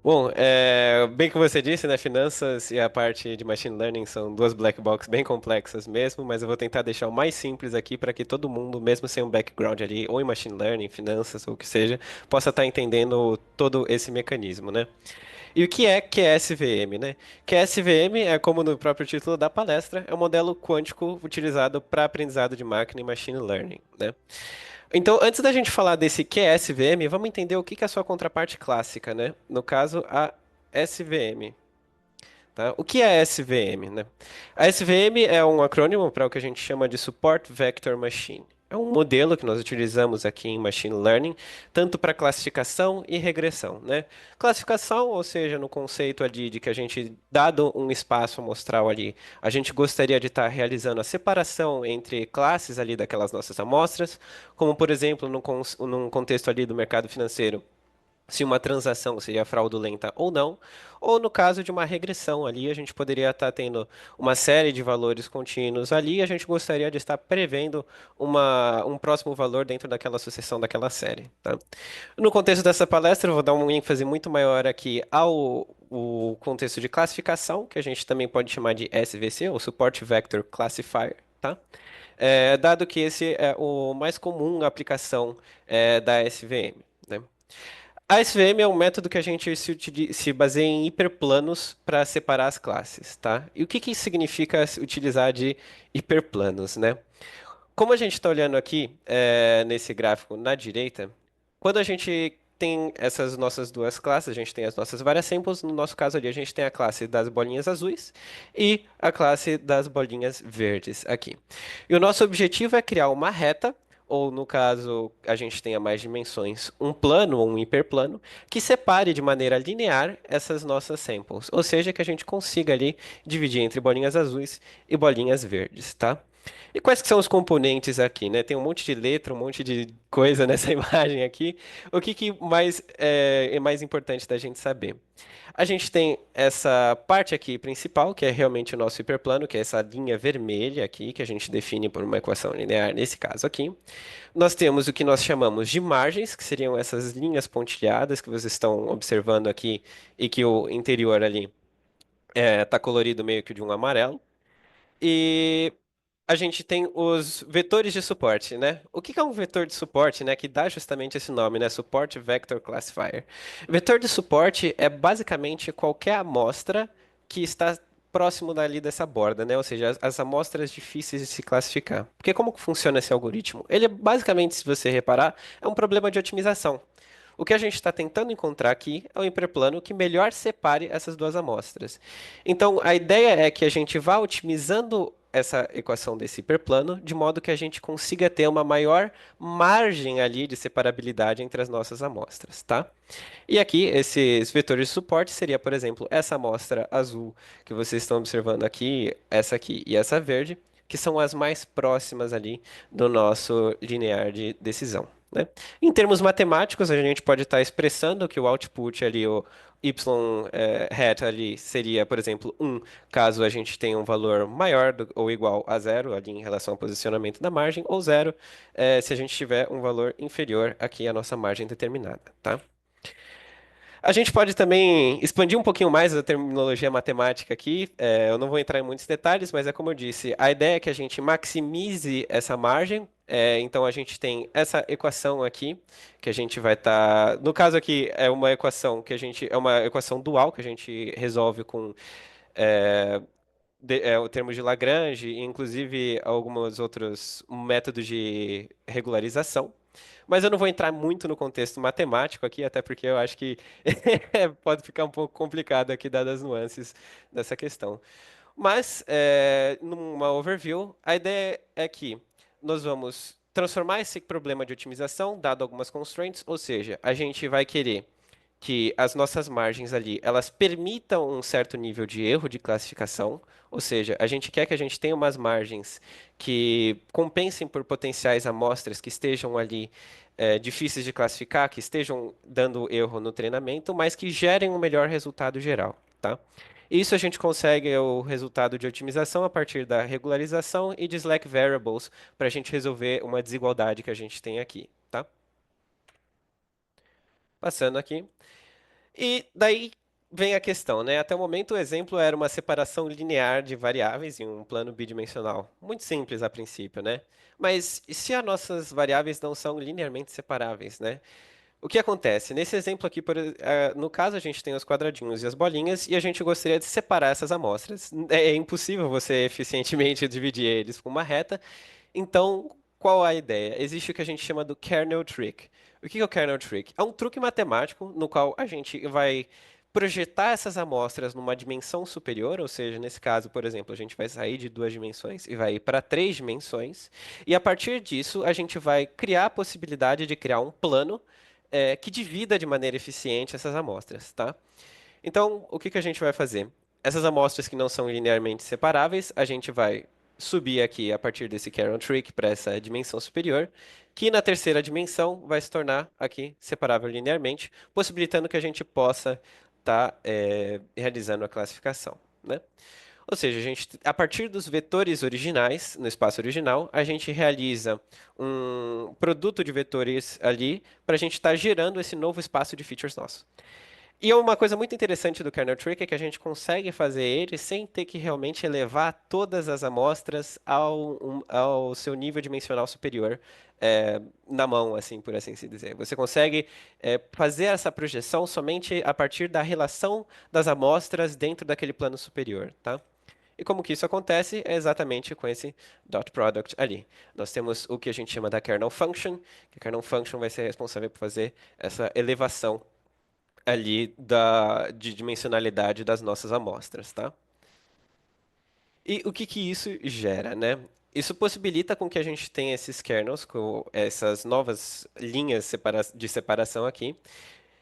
Bom, bem que você disse, né? Finanças e a parte de machine learning são duas black box bem complexas mesmo, mas eu vou tentar deixar o mais simples aqui para que todo mundo, mesmo sem um background ali, ou em machine learning, finanças, ou o que seja, possa estar entendendo todo esse mecanismo, né? E o que é QSVM, né? QSVM é, como no próprio título da palestra, é um modelo quântico utilizado para aprendizado de máquina e machine learning, né? Então, antes da gente falar desse QSVM, vamos entender o que que é a sua contraparte clássica, né? No caso, a SVM. Tá? O que é SVM, né? A SVM é um acrônimo para o que a gente chama de Support Vector Machine. É um modelo que nós utilizamos aqui em Machine Learning, tanto para classificação e regressão, né? Classificação, ou seja, no conceito ali de que a gente, dado um espaço amostral ali, a gente gostaria de estar realizando a separação entre classes ali daquelas nossas amostras, como, por exemplo, num contexto ali do mercado financeiro, se uma transação seria fraudulenta ou não, ou no caso de uma regressão ali, a gente poderia estar tendo uma série de valores contínuos ali, e a gente gostaria de estar prevendo um próximo valor dentro daquela sucessão daquela série, tá? No contexto dessa palestra, eu vou dar um ênfase muito maior aqui ao o contexto de classificação, que a gente também pode chamar de SVC, ou Support Vector Classifier, tá? Dado que esse é o mais comum aplicação da SVM, né? A SVM é um método que a gente se baseia em hiperplanos para separar as classes, tá? E o que que isso significa utilizar de hiperplanos, né? Como a gente está olhando aqui nesse gráfico na direita, quando a gente tem essas nossas duas classes, a gente tem as nossas várias samples, no nosso caso ali a gente tem a classe das bolinhas azuis e a classe das bolinhas verdes aqui. E o nosso objetivo é criar uma reta, ou no caso a gente tenha mais dimensões, um plano ou um hiperplano, que separe de maneira linear essas nossas samples, ou seja, que a gente consiga ali dividir entre bolinhas azuis e bolinhas verdes, tá? E quais que são os componentes aqui, né? Tem um monte de letra, um monte de coisa nessa imagem aqui. O que que mais é mais importante da gente saber? A gente tem essa parte aqui principal, que é realmente o nosso hiperplano, que é essa linha vermelha aqui, que a gente define por uma equação linear nesse caso aqui. Nós temos o que nós chamamos de margens, que seriam essas linhas pontilhadas que vocês estão observando aqui e que o interior ali está colorido meio que de um amarelo. E a gente tem os vetores de suporte, né? O que que é um vetor de suporte, né? Que dá justamente esse nome, né? Support Vector Classifier. Vetor de suporte é basicamente qualquer amostra que está próximo dali dessa borda, né? Ou seja, as amostras difíceis de se classificar. Porque como que funciona esse algoritmo? Ele é basicamente, se você reparar, é um problema de otimização. O que a gente está tentando encontrar aqui é um hiperplano que melhor separe essas duas amostras. Então, a ideia é que a gente vá otimizando essa equação desse hiperplano, de modo que a gente consiga ter uma maior margem ali de separabilidade entre as nossas amostras, tá? E aqui, esses vetores de suporte seria, por exemplo, essa amostra azul que vocês estão observando aqui e essa verde, que são as mais próximas ali do nosso linear de decisão, né? Em termos matemáticos, a gente pode estar expressando que o output ali, o y hat ali seria, por exemplo, 1, caso a gente tenha um valor maior ou igual a zero ali em relação ao posicionamento da margem, ou zero se a gente tiver um valor inferior aqui à nossa margem determinada, tá? A gente pode também expandir um pouquinho mais a terminologia matemática aqui. Eu não vou entrar em muitos detalhes, mas é como eu disse, a ideia é que a gente maximize essa margem. Então a gente tem essa equação aqui, que a gente vai estar. No caso aqui, é uma equação que a gente. É uma equação dual que a gente resolve com é, o termo de Lagrange, e inclusive alguns outros métodos de regularização. Mas eu não vou entrar muito no contexto matemático aqui, até porque eu acho que pode ficar um pouco complicado aqui, dadas as nuances dessa questão. Mas, numa overview, a ideia é que nós vamos transformar esse problema de otimização, dado algumas constraints, ou seja, a gente vai querer que as nossas margens ali, elas permitam um certo nível de erro de classificação, ou seja, a gente quer que a gente tenha umas margens que compensem por potenciais amostras que estejam ali difíceis de classificar, que estejam dando erro no treinamento, mas que gerem um melhor resultado geral, tá? Isso a gente consegue o resultado de otimização a partir da regularização e de slack variables para a gente resolver uma desigualdade que a gente tem aqui, tá? Passando aqui. E daí vem a questão, né? Até o momento o exemplo era uma separação linear de variáveis em um plano bidimensional. Muito simples a princípio, né? Mas e se as nossas variáveis não são linearmente separáveis, né? O que acontece? Nesse exemplo aqui, no caso, a gente tem os quadradinhos e as bolinhas, e a gente gostaria de separar essas amostras. É impossível você eficientemente dividir eles com uma reta, então, qual a ideia? Existe o que a gente chama do kernel trick. O que é o kernel trick? É um truque matemático no qual a gente vai projetar essas amostras numa dimensão superior, ou seja, nesse caso, por exemplo, a gente vai sair de duas dimensões e vai ir para três dimensões, e a partir disso a gente vai criar a possibilidade de criar um plano que divida de maneira eficiente essas amostras, tá? Então, o que que a gente vai fazer? Essas amostras que não são linearmente separáveis, a gente vai subir aqui a partir desse Carroll Trick para essa dimensão superior, que na terceira dimensão vai se tornar aqui separável linearmente, possibilitando que a gente possa estar realizando a classificação, né? Ou seja, a gente, a partir dos vetores originais, no espaço original, a gente realiza um produto de vetores ali para a gente estar gerando esse novo espaço de features nosso. E uma coisa muito interessante do kernel trick é que a gente consegue fazer ele sem ter que realmente elevar todas as amostras ao seu nível dimensional superior na mão, assim, por assim se dizer. Você consegue fazer essa projeção somente a partir da relação das amostras dentro daquele plano superior, tá? E como que isso acontece? É exatamente com esse dot product ali. Nós temos o que a gente chama da kernel function, que a kernel function vai ser responsável por fazer essa elevação ali de dimensionalidade das nossas amostras, tá? E o que que isso gera, né? Isso possibilita com que a gente tenha esses kernels, com essas novas linhas de separação aqui,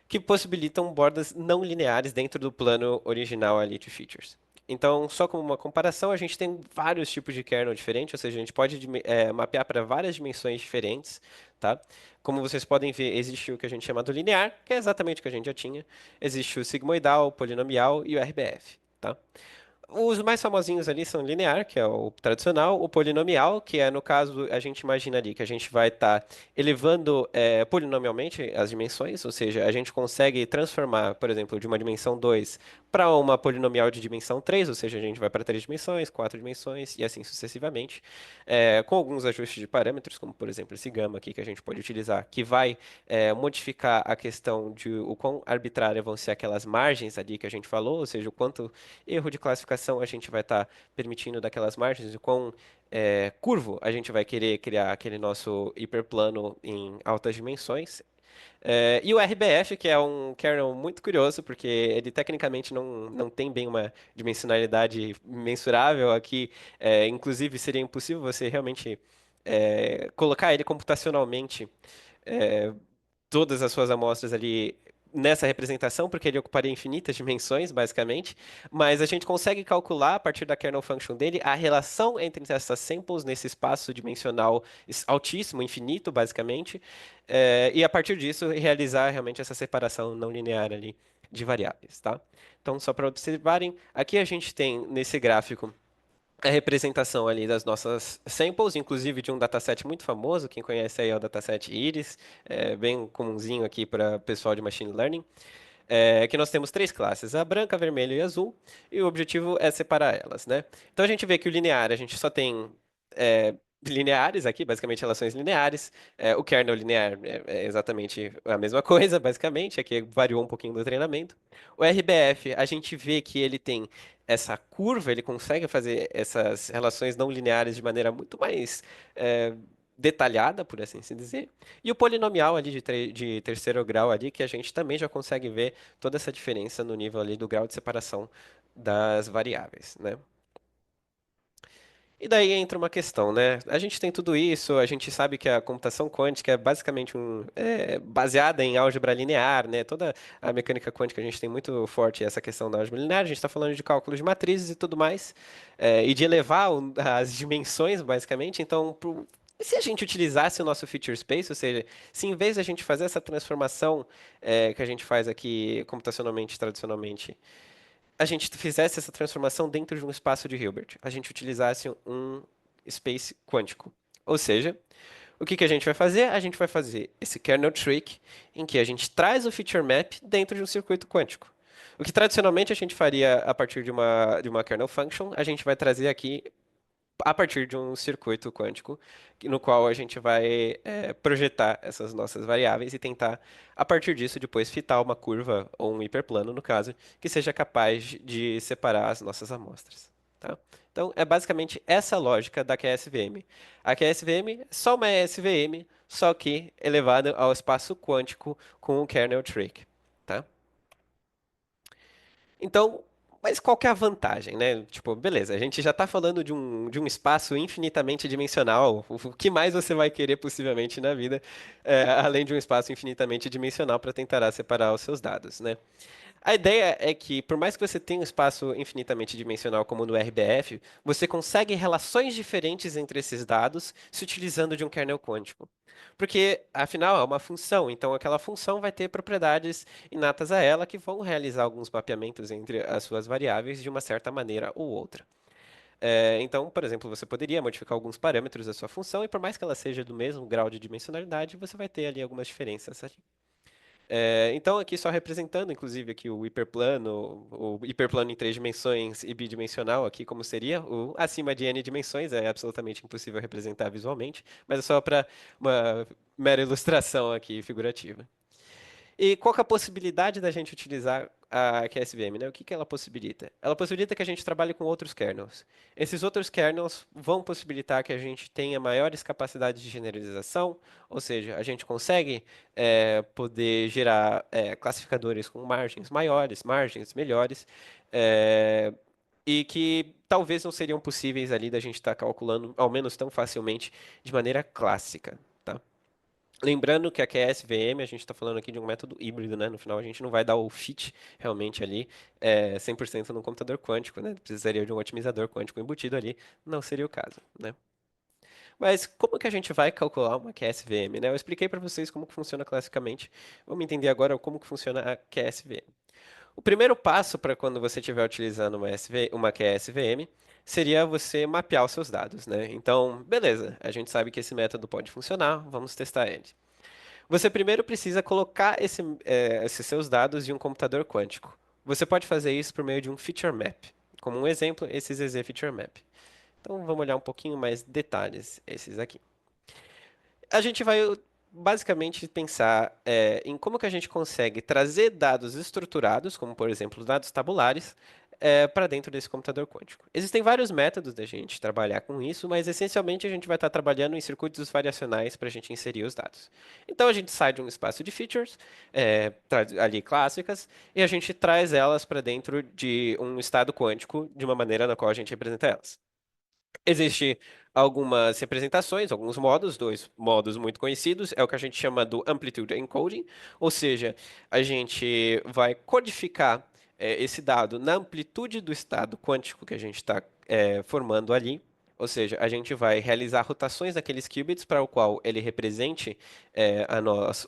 que possibilitam bordas não lineares dentro do plano original ali de features. Então, só como uma comparação, a gente tem vários tipos de kernel diferentes, ou seja, a gente pode mapear para várias dimensões diferentes, tá? Como vocês podem ver, existe o que a gente chama do linear, que é exatamente o que a gente já tinha. Existe o sigmoidal, o polinomial e o RBF, tá? Os mais famosinhos ali são o linear, que é o tradicional, o polinomial, que é, no caso, a gente imagina ali que a gente vai estar elevando polinomialmente as dimensões, ou seja, a gente consegue transformar, por exemplo, de uma dimensão 2 para uma polinomial de dimensão 3, ou seja, a gente vai para 3 dimensões, 4 dimensões e assim sucessivamente, com alguns ajustes de parâmetros, como por exemplo esse gama aqui que a gente pode utilizar, que vai modificar a questão de o quão arbitrária vão ser aquelas margens ali que a gente falou, ou seja, o quanto erro de classificação a gente vai estar permitindo daquelas margens e quão curvo a gente vai querer criar aquele nosso hiperplano em altas dimensões. E o RBF, que é um kernel muito curioso, porque ele tecnicamente não tem bem uma dimensionalidade mensurável aqui. Inclusive, seria impossível você realmente colocar ele computacionalmente é, todas as suas amostras ali nessa representação, porque ele ocuparia infinitas dimensões, basicamente, mas a gente consegue calcular, a partir da kernel function dele, a relação entre essas samples nesse espaço dimensional altíssimo, infinito, basicamente, e a partir disso realizar realmente essa separação não linear ali de variáveis, tá? Então, só para observarem, aqui a gente tem nesse gráfico a representação ali das nossas samples, inclusive de um dataset muito famoso, quem conhece aí é o dataset Iris, bem comunzinho aqui para pessoal de machine learning, que nós temos três classes, a branca, vermelha e azul, e o objetivo é separar elas, né? Então a gente vê que o linear, a gente só tem é, lineares aqui, basicamente relações lineares, o kernel linear é exatamente a mesma coisa, basicamente, aqui variou um pouquinho do treinamento. O RBF, a gente vê que ele tem essa curva, ele consegue fazer essas relações não lineares de maneira muito mais é, detalhada, por assim se dizer. E o polinomial ali de terceiro grau ali, que a gente também já consegue ver toda essa diferença no nível ali do grau de separação das variáveis, né? E daí entra uma questão, né? A gente tem tudo isso, a gente sabe que a computação quântica é basicamente baseada em álgebra linear, né? Toda a mecânica quântica a gente tem muito forte essa questão da álgebra linear, a gente está falando de cálculos de matrizes e tudo mais, e de elevar as dimensões, basicamente. Então, e se a gente utilizasse o nosso feature space, ou seja, se em vez de a gente fazer essa transformação que a gente faz aqui computacionalmente, tradicionalmente, a gente fizesse essa transformação dentro de um espaço de Hilbert, a gente utilizasse um space quântico. Ou seja, O que que a gente vai fazer? A gente vai fazer esse kernel trick em que a gente traz o feature map dentro de um circuito quântico. O que tradicionalmente a gente faria a partir de uma kernel function, a gente vai trazer aqui a partir de um circuito quântico, no qual a gente vai projetar essas nossas variáveis e tentar, a partir disso, depois fitar uma curva, ou um hiperplano, no caso, que seja capaz de separar as nossas amostras. Tá? Então, é basicamente essa a lógica da QSVM. A QSVM é só uma SVM, só que elevada ao espaço quântico com o kernel trick. Tá? Então, mas qual que é a vantagem, né? Tipo, beleza, a gente já está falando de um espaço infinitamente dimensional. O que mais você vai querer possivelmente na vida, além de um espaço infinitamente dimensional para tentar separar os seus dados, né? A ideia é que, por mais que você tenha um espaço infinitamente dimensional como no RBF, você consegue relações diferentes entre esses dados se utilizando de um kernel quântico. Porque, afinal, é uma função, então aquela função vai ter propriedades inatas a ela que vão realizar alguns mapeamentos entre as suas variáveis de uma certa maneira ou outra. Então, por exemplo, você poderia modificar alguns parâmetros da sua função e, por mais que ela seja do mesmo grau de dimensionalidade, você vai ter ali algumas diferenças. Então, aqui só representando, inclusive, aqui o hiperplano em três dimensões e bidimensional, aqui como seria, o acima de n dimensões, é absolutamente impossível representar visualmente, mas é só para uma mera ilustração aqui figurativa. E qual que é a possibilidade da gente utilizar a QSVM, né? O que que ela possibilita? Ela possibilita que a gente trabalhe com outros kernels. Esses outros kernels vão possibilitar que a gente tenha maiores capacidades de generalização, ou seja, a gente consegue poder gerar classificadores com margens maiores, margens melhores, é, e que talvez não seriam possíveis ali da gente estar calculando, ao menos tão facilmente, de maneira clássica. Tá? Lembrando que a QSVM, a gente está falando aqui de um método híbrido, né? No final, a gente não vai dar o fit realmente ali 100% no computador quântico, né? Precisaria de um otimizador quântico embutido ali. Não seria o caso, né? Mas como que a gente vai calcular uma QSVM, né? Eu expliquei para vocês como que funciona classicamente. Vamos entender agora como que funciona a QSVM. O primeiro passo para quando você estiver utilizando uma QSVM seria você mapear os seus dados, né? Então, beleza, a gente sabe que esse método pode funcionar, vamos testar ele. Você primeiro precisa colocar esses seus dados em um computador quântico. Você pode fazer isso por meio de um feature map. Como um exemplo, esse ZZ Feature Map. Então vamos olhar um pouquinho mais detalhes esses aqui. A gente vai basicamente pensar em como que a gente consegue trazer dados estruturados, como por exemplo dados tabulares, para dentro desse computador quântico. Existem vários métodos da gente trabalhar com isso, mas essencialmente a gente vai estar trabalhando em circuitos variacionais para a gente inserir os dados. Então a gente sai de um espaço de features, ali clássicas, e a gente traz elas para dentro de um estado quântico de uma maneira na qual a gente representa elas. Existem algumas representações, alguns modos, dois modos muito conhecidos, é o que a gente chama do Amplitude Encoding, ou seja, a gente vai codificar esse dado na amplitude do estado quântico que a gente está formando ali, ou seja, a gente vai realizar rotações daqueles qubits para o qual ele represente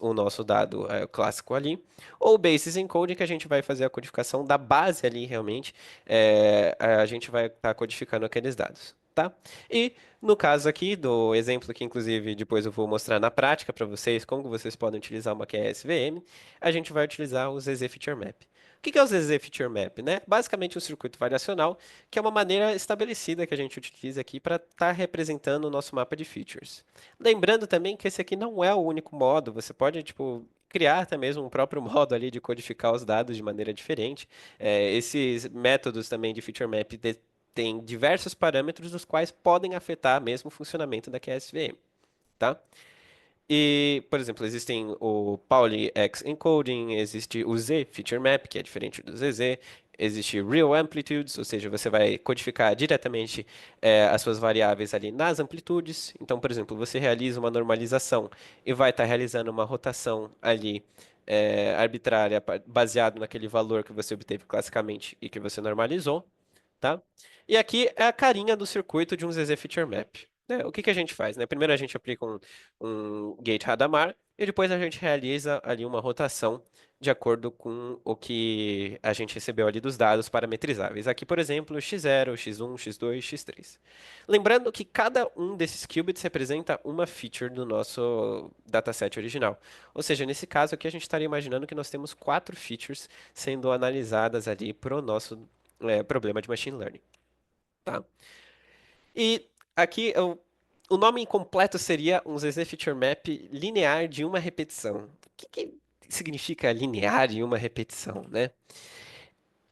o nosso dado clássico ali, ou Basis Encoding, que a gente vai fazer a codificação da base ali realmente, a gente vai estar codificando aqueles dados. Tá? E no caso aqui do exemplo que inclusive depois eu vou mostrar na prática para vocês como vocês podem utilizar uma QSVM, a gente vai utilizar o ZZ Feature Map. O que é o ZZ Feature Map, né? Basicamente um circuito variacional, que é uma maneira estabelecida que a gente utiliza aqui para estar representando o nosso mapa de features. Lembrando também que esse aqui não é o único modo, você pode tipo criar até mesmo um próprio modo ali de codificar os dados de maneira diferente. Esses métodos também de feature map tem diversos parâmetros os quais podem afetar mesmo o funcionamento da QSVM, tá? E, por exemplo, existem o Pauli X Encoding, existe o Z Feature Map, que é diferente do ZZ, existe Real Amplitudes, ou seja, você vai codificar diretamente as suas variáveis ali nas amplitudes. Então, por exemplo, você realiza uma normalização e vai estar realizando uma rotação ali arbitrária baseado naquele valor que você obteve classicamente e que você normalizou, tá? E aqui é a carinha do circuito de um ZZ Feature Map. né? O que que a gente faz, né? Primeiro a gente aplica um gate Hadamard e depois a gente realiza ali uma rotação de acordo com o que a gente recebeu ali dos dados parametrizáveis. Aqui, por exemplo, x0, x1, x2, x3. Lembrando que cada um desses qubits representa uma feature do nosso dataset original. Ou seja, nesse caso aqui a gente estaria imaginando que nós temos quatro features sendo analisadas ali para o nosso problema de machine learning. Tá? E aqui o nome completo seria um ZZ Feature Map linear de uma repetição. O que, que significa linear de uma repetição, né?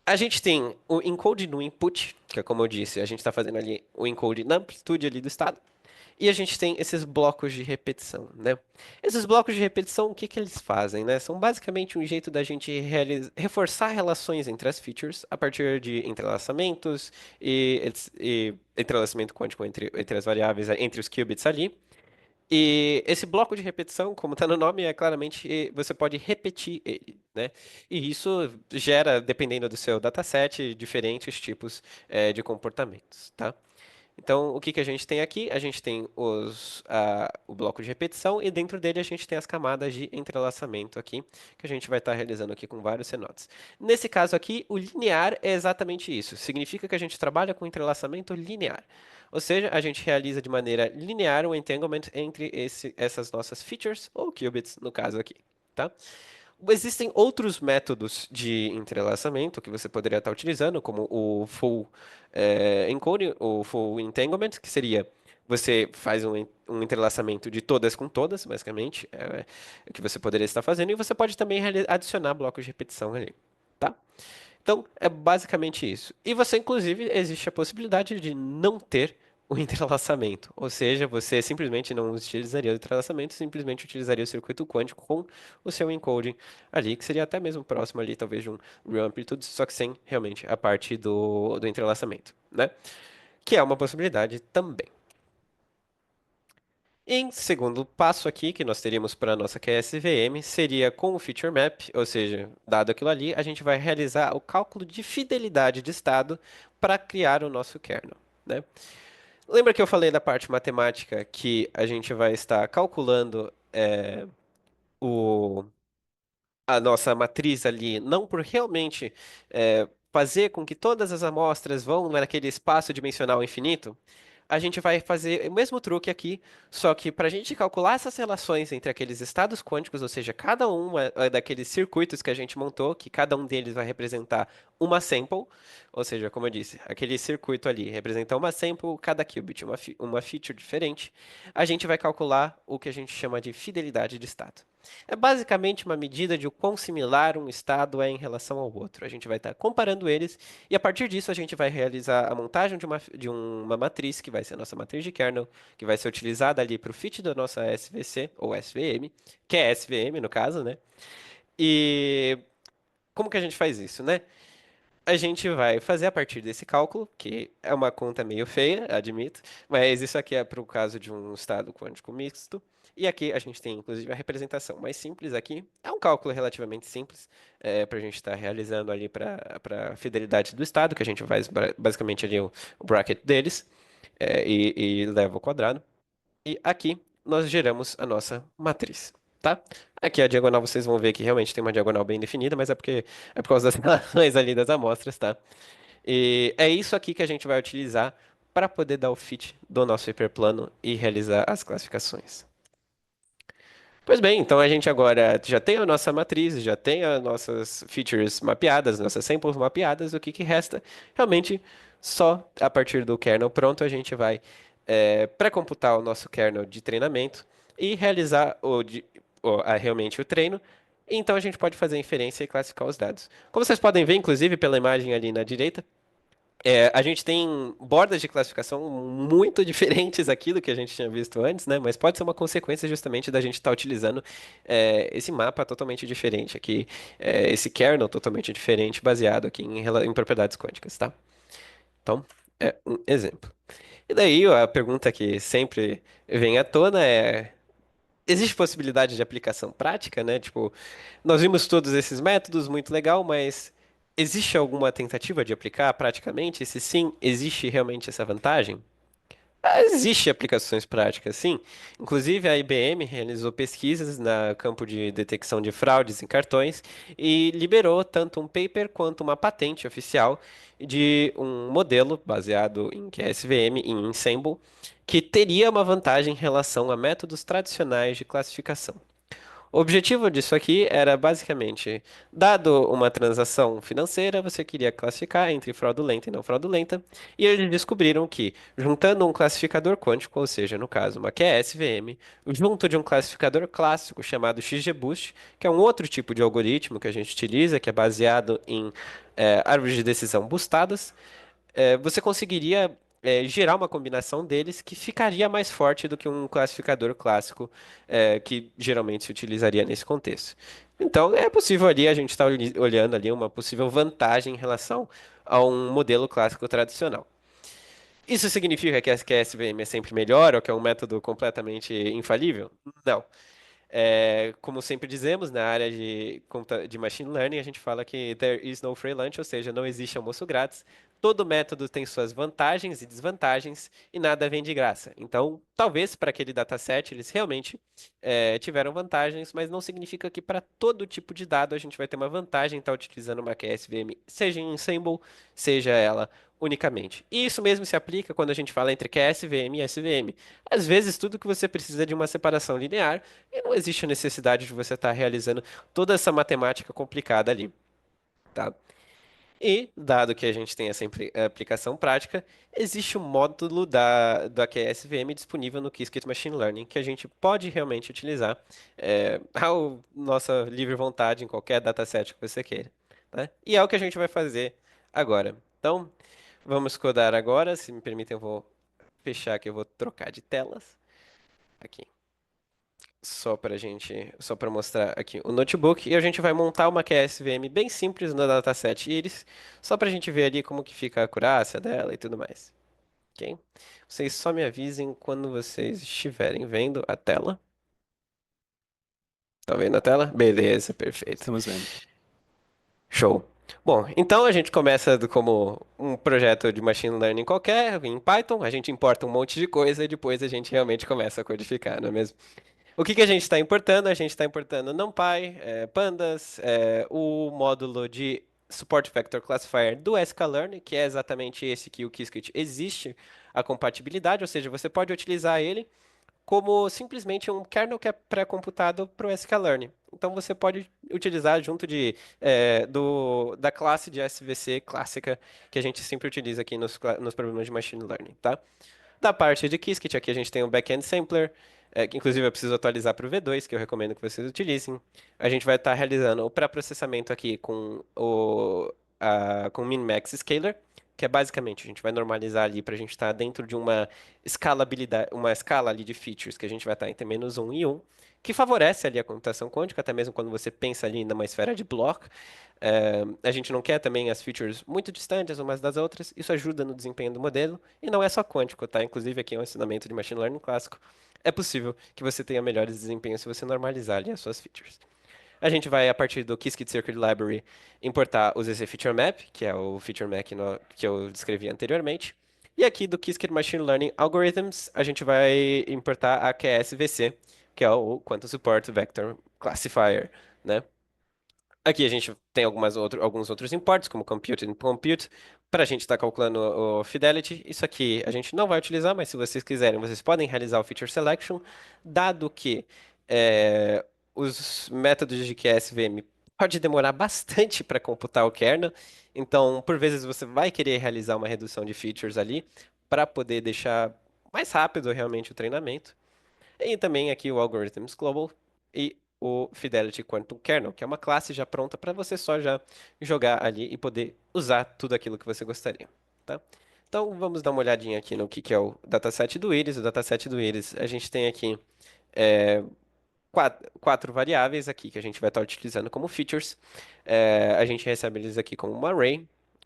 A gente tem o encode no input, que é como eu disse, a gente está fazendo ali o encode na amplitude ali do estado, e a gente tem esses blocos de repetição, né? Esses blocos de repetição, o que que eles fazem, né? São basicamente um jeito da gente reforçar relações entre as features a partir de entrelaçamentos e entrelaçamento quântico entre as variáveis, entre os qubits ali. E esse bloco de repetição, como está no nome, é claramente você pode repetir ele, né? E isso gera, dependendo do seu dataset, diferentes tipos de comportamentos, tá? Então, o que que a gente tem aqui? A gente tem o bloco de repetição e dentro dele a gente tem as camadas de entrelaçamento aqui, que a gente vai estar realizando aqui com vários cenotes. Nesse caso aqui, o linear é exatamente isso. Significa que a gente trabalha com entrelaçamento linear. Ou seja, a gente realiza de maneira linear o entanglement entre essas nossas features, ou qubits, no caso aqui, tá? Existem outros métodos de entrelaçamento que você poderia estar utilizando, como o full encoding, o full entanglement, que seria você faz um entrelaçamento de todas com todas, basicamente, é o que você poderia estar fazendo, e você pode também adicionar blocos de repetição ali, tá? Então, é basicamente isso. E você, inclusive, existe a possibilidade de não ter o entrelaçamento. Ou seja, você simplesmente não utilizaria o entrelaçamento, simplesmente utilizaria o circuito quântico com o seu encoding ali, que seria até mesmo próximo ali, talvez, de um real amplitude, só que sem realmente a parte do entrelaçamento, né? Que é uma possibilidade também. Em segundo passo aqui, que nós teríamos para a nossa QSVM, seria com o Feature Map, ou seja, dado aquilo ali, a gente vai realizar o cálculo de fidelidade de estado para criar o nosso kernel, né? Lembra que eu falei da parte matemática que a gente vai estar calculando o, a nossa matriz ali, não por realmente fazer com que todas as amostras vão naquele espaço dimensional infinito? A gente vai fazer o mesmo truque aqui, só que para a gente calcular essas relações entre aqueles estados quânticos, ou seja, cada um daqueles circuitos que a gente montou, que cada um deles vai representar uma sample, ou seja, como eu disse, aquele circuito ali representa uma sample, cada qubit uma feature diferente, a gente vai calcular o que a gente chama de fidelidade de estado. É basicamente uma medida de o quão similar um estado é em relação ao outro. A gente vai estar comparando eles e a partir disso a gente vai realizar a montagem de uma matriz, que vai ser a nossa matriz de kernel, que vai ser utilizada ali para o fit da nossa SVC, ou SVM, que é SVM no caso, né? E como que a gente faz isso, né? A gente vai fazer a partir desse cálculo, que é uma conta meio feia, admito, mas isso aqui é para o caso de um estado quântico mixto. E aqui a gente tem, inclusive, a representação mais simples aqui. É um cálculo relativamente simples para a gente estar realizando ali para a fidelidade do estado, que a gente faz basicamente ali o bracket deles e leva ao quadrado. E aqui nós geramos a nossa matriz, tá? Aqui a diagonal vocês vão ver que realmente tem uma diagonal bem definida, mas é por causa das relações ali das amostras, tá? E é isso aqui que a gente vai utilizar para poder dar o fit do nosso hiperplano e realizar as classificações. Pois bem, então a gente agora já tem a nossa matriz, já tem as nossas features mapeadas, nossas samples mapeadas, o que que resta? Realmente, só a partir do kernel pronto, a gente vai pré-computar o nosso kernel de treinamento e realizar realmente o treino. Então a gente pode fazer a inferência e classificar os dados. Como vocês podem ver, inclusive pela imagem ali na direita, a gente tem bordas de classificação muito diferentes aqui do que a gente tinha visto antes, né? Mas pode ser uma consequência justamente da gente estar utilizando esse mapa totalmente diferente aqui, esse kernel totalmente diferente, baseado aqui em propriedades quânticas, tá? Então, é um exemplo. E daí a pergunta que sempre vem à tona é: existe possibilidade de aplicação prática, né? Tipo, nós vimos todos esses métodos, muito legal, mas existe alguma tentativa de aplicar praticamente? Se sim, existe realmente essa vantagem? Existe aplicações práticas, sim. Inclusive, a IBM realizou pesquisas no campo de detecção de fraudes em cartões e liberou tanto um paper quanto uma patente oficial de um modelo baseado em QSVM e em Ensemble que teria uma vantagem em relação a métodos tradicionais de classificação. O objetivo disso aqui era basicamente, dado uma transação financeira, você queria classificar entre fraudulenta e não fraudulenta, e eles descobriram que, juntando um classificador quântico, ou seja, no caso, uma QSVM, junto de um classificador clássico chamado XGBoost, que é um outro tipo de algoritmo que a gente utiliza, que é baseado em árvores de decisão boostadas, você conseguiria gerar uma combinação deles que ficaria mais forte do que um classificador clássico, que geralmente se utilizaria nesse contexto. Então, é possível ali a gente estar olhando ali uma possível vantagem em relação a um modelo clássico tradicional. Isso significa que a SVM é sempre melhor ou que é um método completamente infalível? Não. Como sempre dizemos, na área de machine learning, a gente fala que there is no free lunch, ou seja, não existe almoço grátis. Todo método tem suas vantagens e desvantagens e nada vem de graça. Então, talvez para aquele dataset eles realmente tiveram vantagens, mas não significa que para todo tipo de dado a gente vai ter uma vantagem em estar utilizando uma QSVM, seja em Ensemble, seja ela unicamente. E isso mesmo se aplica quando a gente fala entre QSVM e SVM. Às vezes, tudo que você precisa é de uma separação linear e não existe a necessidade de você estar realizando toda essa matemática complicada ali, tá? E, dado que a gente tem essa aplicação prática, existe um módulo da QSVM disponível no Qiskit Machine Learning que a gente pode realmente utilizar ao nossa livre vontade em qualquer dataset que você queira, né? E é o que a gente vai fazer agora. Então, vamos codar agora. Se me permitem, eu vou fechar aqui, eu vou trocar de telas aqui. Só para mostrar aqui o notebook, e a gente vai montar uma QSVM bem simples no dataset Iris, só para a gente ver ali como que fica a acurácia dela e tudo mais, ok? Vocês só me avisem quando vocês estiverem vendo a tela. Estão vendo a tela? Beleza, perfeito. Estamos vendo. Show. Bom, então a gente começa como um projeto de machine learning qualquer, em Python, a gente importa um monte de coisa e depois a gente realmente começa a codificar, não é mesmo? O que que a gente está importando? A gente está importando NumPy, Pandas, o módulo de Support Vector Classifier do sklearn, que é exatamente esse que o Qiskit existe a compatibilidade, ou seja, você pode utilizar ele como simplesmente um kernel que é pré-computado para o sklearn. Então você pode utilizar junto da classe de SVC clássica que a gente sempre utiliza aqui nos problemas de machine learning, tá? Da parte de Qiskit, aqui a gente tem o Backend Sampler, que inclusive eu preciso atualizar para o V2, que eu recomendo que vocês utilizem. A gente vai estar realizando o pré-processamento aqui com o Min-Max Scaler, que é basicamente, a gente vai normalizar ali para a gente estar dentro de uma escalabilidade, uma escala ali de features, que a gente vai estar entre -1 e 1, que favorece ali a computação quântica, até mesmo quando você pensa ali numa esfera de Bloch. A gente não quer também as features muito distantes umas das outras, isso ajuda no desempenho do modelo, e não é só quântico, tá? Inclusive aqui é um ensinamento de machine learning clássico. É possível que você tenha melhores desempenhos se você normalizar ali as suas features. A gente vai, a partir do Qiskit Circuit Library, importar o ZZ Feature Map, que é o feature map que eu descrevi anteriormente. E aqui do Qiskit Machine Learning Algorithms, a gente vai importar a QSVC, que é o Quantum Support Vector Classifier, né? Aqui a gente tem alguns outros imports, como compute e compute, para a gente estar calculando o fidelity. Isso aqui a gente não vai utilizar, mas se vocês quiserem, vocês podem realizar o feature selection, dado que é, os métodos de QSVM pode demorar bastante para computar o kernel. Então, por vezes você vai querer realizar uma redução de features ali para poder deixar mais rápido realmente o treinamento. E também aqui o Algorithms Global e o Fidelity Quantum Kernel, que é uma classe já pronta para você só já jogar ali e poder usar tudo aquilo que você gostaria, tá? Então vamos dar uma olhadinha aqui no que é o dataset do Iris. O dataset do Iris, a gente tem aqui é, quatro variáveis aqui que a gente vai estar utilizando como features. A gente recebe eles aqui como um array,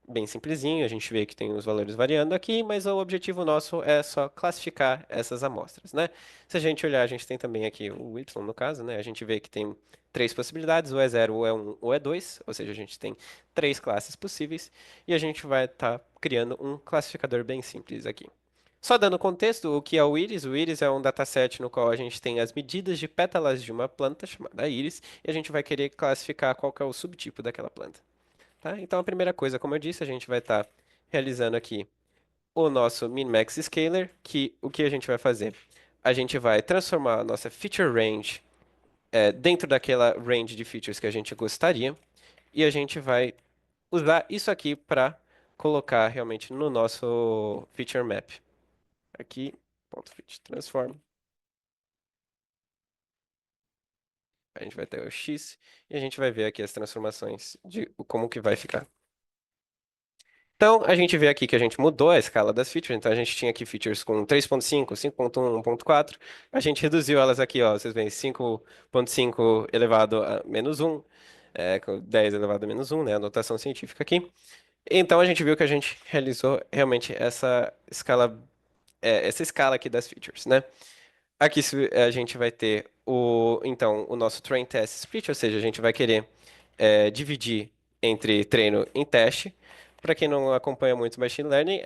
bem simplesinho. A gente vê que tem os valores variando aqui, mas o objetivo nosso é só classificar essas amostras, né? Se a gente olhar, a gente tem também aqui o y no caso, né? A gente vê que tem três possibilidades, ou é zero, ou é um, ou é 2, ou seja, a gente tem três classes possíveis e a gente vai estar criando um classificador bem simples aqui. Só dando contexto, o que é o íris? O íris é um dataset no qual a gente tem as medidas de pétalas de uma planta chamada íris e a gente vai querer classificar qual que é o subtipo daquela planta, tá? Então a primeira coisa, como eu disse, a gente vai estar realizando aqui o nosso min-max scaler, que o que a gente vai fazer? A gente vai transformar a nossa feature range dentro daquela range de features que a gente gostaria e a gente vai usar isso aqui para colocar realmente no nosso feature map. Aqui, ponto fit transform. A gente vai ter o X e a gente vai ver aqui as transformações de como que vai ficar. Então, a gente vê aqui que a gente mudou a escala das features. Então, a gente tinha aqui features com 3.5, 5.1, 1.4. A gente reduziu elas aqui, ó. Vocês veem 5.5 elevado a menos 1, com 10 elevado a menos 1, né? A notação científica aqui. Então, a gente viu que a gente realizou realmente essa escala aqui das features, né? Aqui a gente vai ter então, o nosso train test split, ou seja, a gente vai querer dividir entre treino e teste. Para quem não acompanha muito machine learning,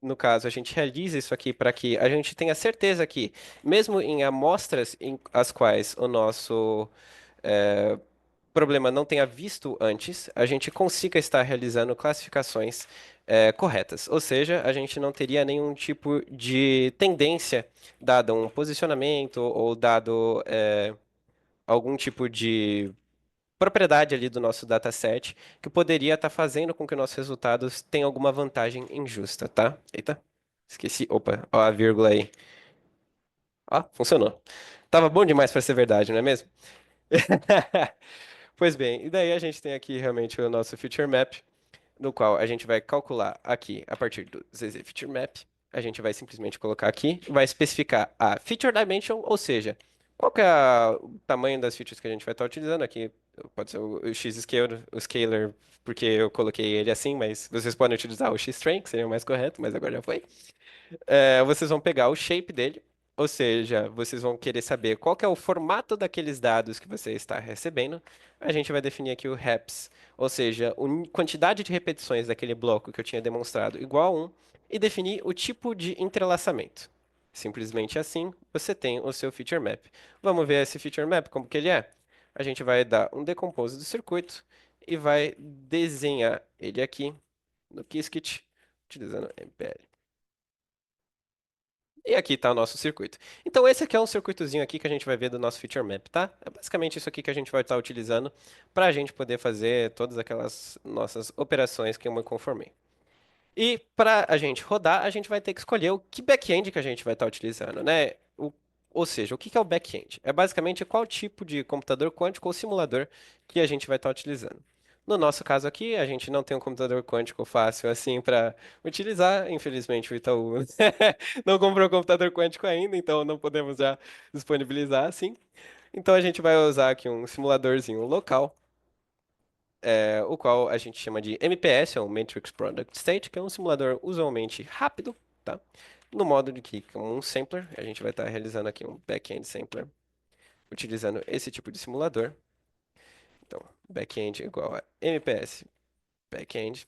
no caso, a gente realiza isso aqui para que a gente tenha certeza que, mesmo em amostras em as quais o nosso problema não tenha visto antes, a gente consiga estar realizando classificações corretas. Ou seja, a gente não teria nenhum tipo de tendência, dado um posicionamento ou dado algum tipo de propriedade ali do nosso dataset que poderia estar fazendo com que nossos resultados tenham alguma vantagem injusta, tá? Eita, esqueci. Opa, ó a vírgula aí. Ó, funcionou. Tava bom demais para ser verdade, não é mesmo? Pois bem, e daí a gente tem aqui realmente o nosso Feature Map, no qual a gente vai calcular aqui a partir do ZZ Feature Map. A gente vai simplesmente colocar aqui, vai especificar a Feature Dimension, ou seja, qual que é o tamanho das features que a gente vai estar utilizando aqui. Pode ser o X-Scaler, o Scaler, porque eu coloquei ele assim, mas vocês podem utilizar o X-String, que seria o mais correto, mas agora já foi. Vocês vão pegar o shape dele, ou seja, vocês vão querer saber qual que é o formato daqueles dados que você está recebendo. A gente vai definir aqui o reps, ou seja, a quantidade de repetições daquele bloco que eu tinha demonstrado igual a 1, e definir o tipo de entrelaçamento. Simplesmente assim, você tem o seu feature map. Vamos ver esse feature map, como que ele é? A gente vai dar um decompose do circuito e vai desenhar ele aqui no Qiskit, utilizando MPL. E aqui está o nosso circuito. Então, esse aqui é um circuitozinho aqui que a gente vai ver do nosso feature map, tá? É basicamente isso aqui que a gente vai estar utilizando para a gente poder fazer todas aquelas nossas operações que eu me conformei. E para a gente rodar, a gente vai ter que escolher o que back-end que a gente vai estar utilizando, né? Ou seja, o que que é o back-end? É basicamente qual tipo de computador quântico ou simulador que a gente vai estar utilizando. No nosso caso aqui, a gente não tem um computador quântico fácil assim para utilizar. Infelizmente, o Itaú não comprou um computador quântico ainda, então não podemos já disponibilizar assim. Então a gente vai usar aqui um simuladorzinho local o qual a gente chama de MPS, ou Matrix Product State, que é um simulador usualmente rápido, tá? No modo de que, como um sampler, a gente vai estar realizando aqui um back-end sampler, utilizando esse tipo de simulador. Então, back-end igual a MPS back-end,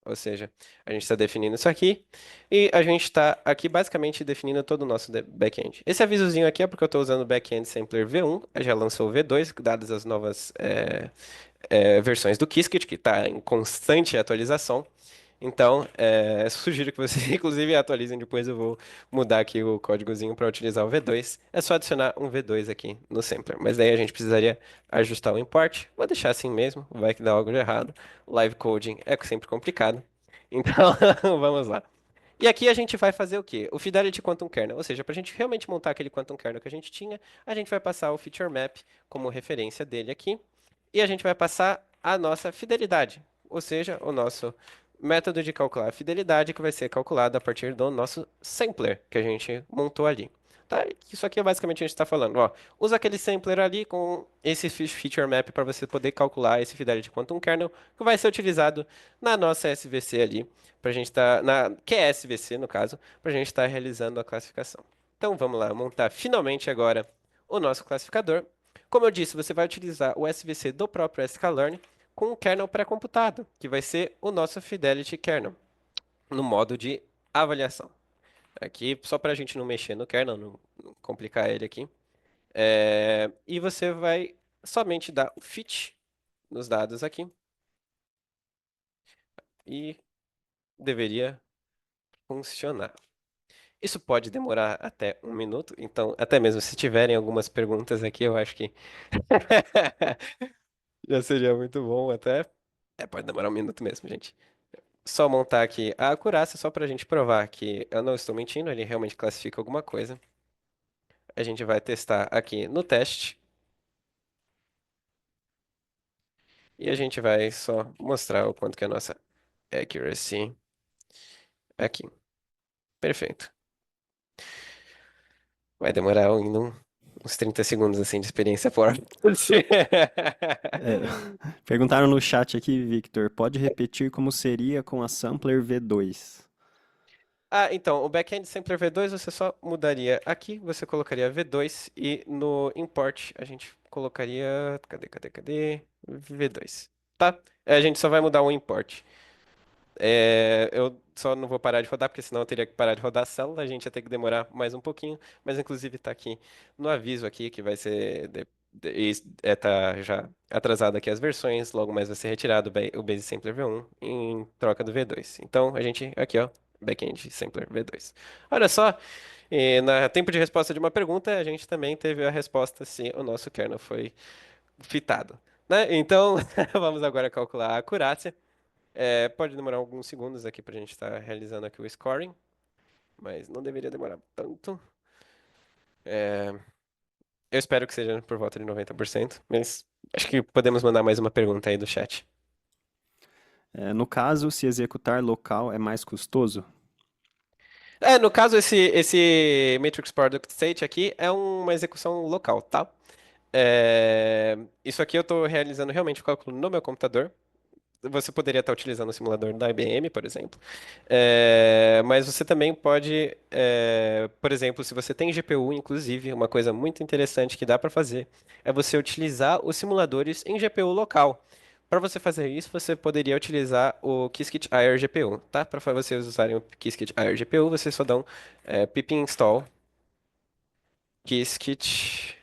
ou seja, a gente está definindo isso aqui, e a gente está aqui basicamente definindo todo o nosso back-end. Esse avisozinho aqui é porque eu estou usando o back-end sampler V1, já lançou o V2, dadas as novas versões do Qiskit, que está em constante atualização. Então, sugiro que vocês, inclusive, atualizem. Depois eu vou mudar aqui o códigozinho para utilizar o V2. É só adicionar um V2 aqui no sampler. Mas daí a gente precisaria ajustar o import. Vou deixar assim mesmo, vai que dá algo de errado. Live coding é sempre complicado. Então, vamos lá. E aqui a gente vai fazer o quê? O Fidelity Quantum Kernel. Ou seja, para a gente realmente montar aquele Quantum Kernel que a gente tinha, a gente vai passar o Feature Map como referência dele aqui. E a gente vai passar a nossa fidelidade, ou seja, o nosso método de calcular a fidelidade que vai ser calculado a partir do nosso sampler que a gente montou ali. Tá? Isso aqui é basicamente a gente está falando. Ó, usa aquele sampler ali com esse feature map para você poder calcular esse Fidelity Quantum Kernel que vai ser utilizado na nossa SVC ali, para a gente estar que é SVC no caso, para a gente estar realizando a classificação. Então vamos lá, montar finalmente agora o nosso classificador. Como eu disse, você vai utilizar o SVC do próprio sklearn com um kernel pré-computado, que vai ser o nosso Fidelity Kernel, no modo de avaliação. aqui, só para a gente não mexer no kernel, não complicar ele aqui. E você vai somente dar o fit nos dados aqui e deveria funcionar. Isso pode demorar até 1 minuto, então, até mesmo se tiverem algumas perguntas aqui, eu acho que já seria muito bom até. Pode demorar 1 minuto mesmo, gente. Só montar aqui a acurácia, só para a gente provar que eu não estou mentindo, ele realmente classifica alguma coisa. A gente vai testar aqui no teste e a gente vai só mostrar o quanto que é a nossa accuracy aqui. Perfeito. Vai demorar ainda uns 30 segundos assim de experiência fora. É, perguntaram no chat aqui, Victor, pode repetir como seria com a Sampler V2? Ah, então, o backend sampler V2 você só mudaria aqui, você colocaria V2 e no import a gente colocaria, cadê? V2, tá? A gente só vai mudar o import. Eu só não vou parar de rodar, porque senão eu teria que parar de rodar a célula, a gente ia ter que demorar mais um pouquinho, mas inclusive tá aqui no aviso aqui que vai ser tá já atrasado aqui as versões, logo mais vai ser retirado o Base Sampler V1 em troca do V2. Então a gente aqui, ó, backend Sampler V2. Olha só, e na tempo de resposta de uma pergunta, a gente também teve a resposta se o nosso kernel foi fitado, né? Então, vamos agora calcular a acurácia. Pode demorar alguns segundos aqui pra gente estar realizando aqui o scoring, mas não deveria demorar tanto. É, eu espero que seja por volta de 90%, mas acho que podemos mandar mais uma pergunta aí do chat. No caso, se executar local é mais custoso? No caso, esse Matrix Product State aqui é uma execução local, tá? Isso aqui eu estou realizando realmente o cálculo no meu computador. Você poderia estar utilizando o simulador da IBM, por exemplo. Mas você também pode, por exemplo, se você tem GPU, inclusive, uma coisa muito interessante que dá para fazer é você utilizar os simuladores em GPU local. Para você fazer isso, você poderia utilizar o Qiskit Air GPU, tá? Para vocês usarem o Qiskit Air GPU, vocês só dão pip install Qiskit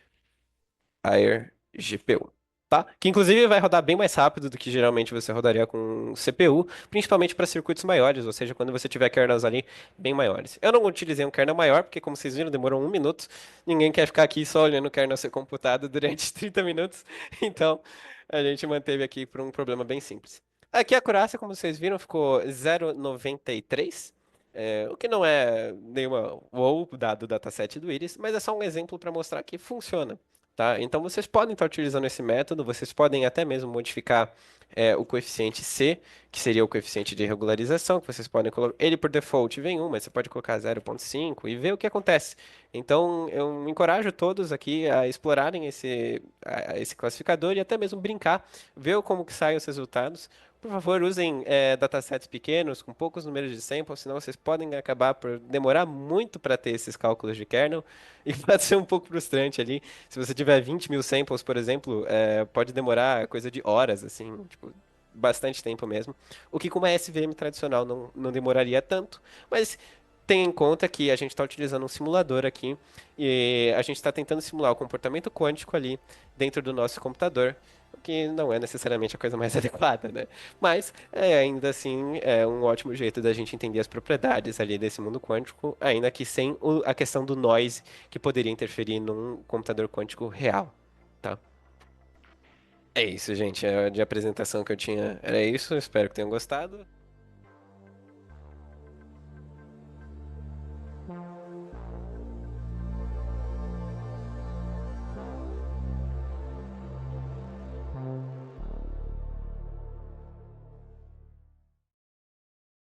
Air GPU, tá? Que inclusive vai rodar bem mais rápido do que geralmente você rodaria com CPU, principalmente para circuitos maiores, ou seja, quando você tiver kernels ali bem maiores. Eu não utilizei um kernel maior, porque como vocês viram, demorou 1 minuto. Ninguém quer ficar aqui só olhando o kernel ser computado durante 30 minutos. Então, a gente manteve aqui por um problema bem simples. Aqui a acurácia, como vocês viram, ficou 0,93. O que não é nenhuma wow dado o dataset do Iris, mas é só um exemplo para mostrar que funciona. Tá? Então vocês podem estar utilizando esse método, vocês podem até mesmo modificar o coeficiente C, que seria o coeficiente de regularização, que vocês podem colocar. Ele por default vem 1, mas você pode colocar 0,5 e ver o que acontece. Então eu encorajo todos aqui a explorarem esse classificador e até mesmo brincar, ver como que saem os resultados. Por favor, usem datasets pequenos, com poucos números de samples, senão vocês podem acabar por demorar muito para ter esses cálculos de kernel e pode ser um pouco frustrante ali. Se você tiver 20 mil samples, por exemplo, pode demorar coisa de horas, assim, tipo, bastante tempo mesmo. O que com uma SVM tradicional não demoraria tanto, mas tenha em conta que a gente está utilizando um simulador aqui e a gente está tentando simular o comportamento quântico ali dentro do nosso computador, o que não é necessariamente a coisa mais adequada, né? Mas ainda assim é um ótimo jeito da gente entender as propriedades ali desse mundo quântico, ainda que sem a questão do noise que poderia interferir num computador quântico real, tá? É isso, gente. De apresentação que eu tinha era isso. Espero que tenham gostado.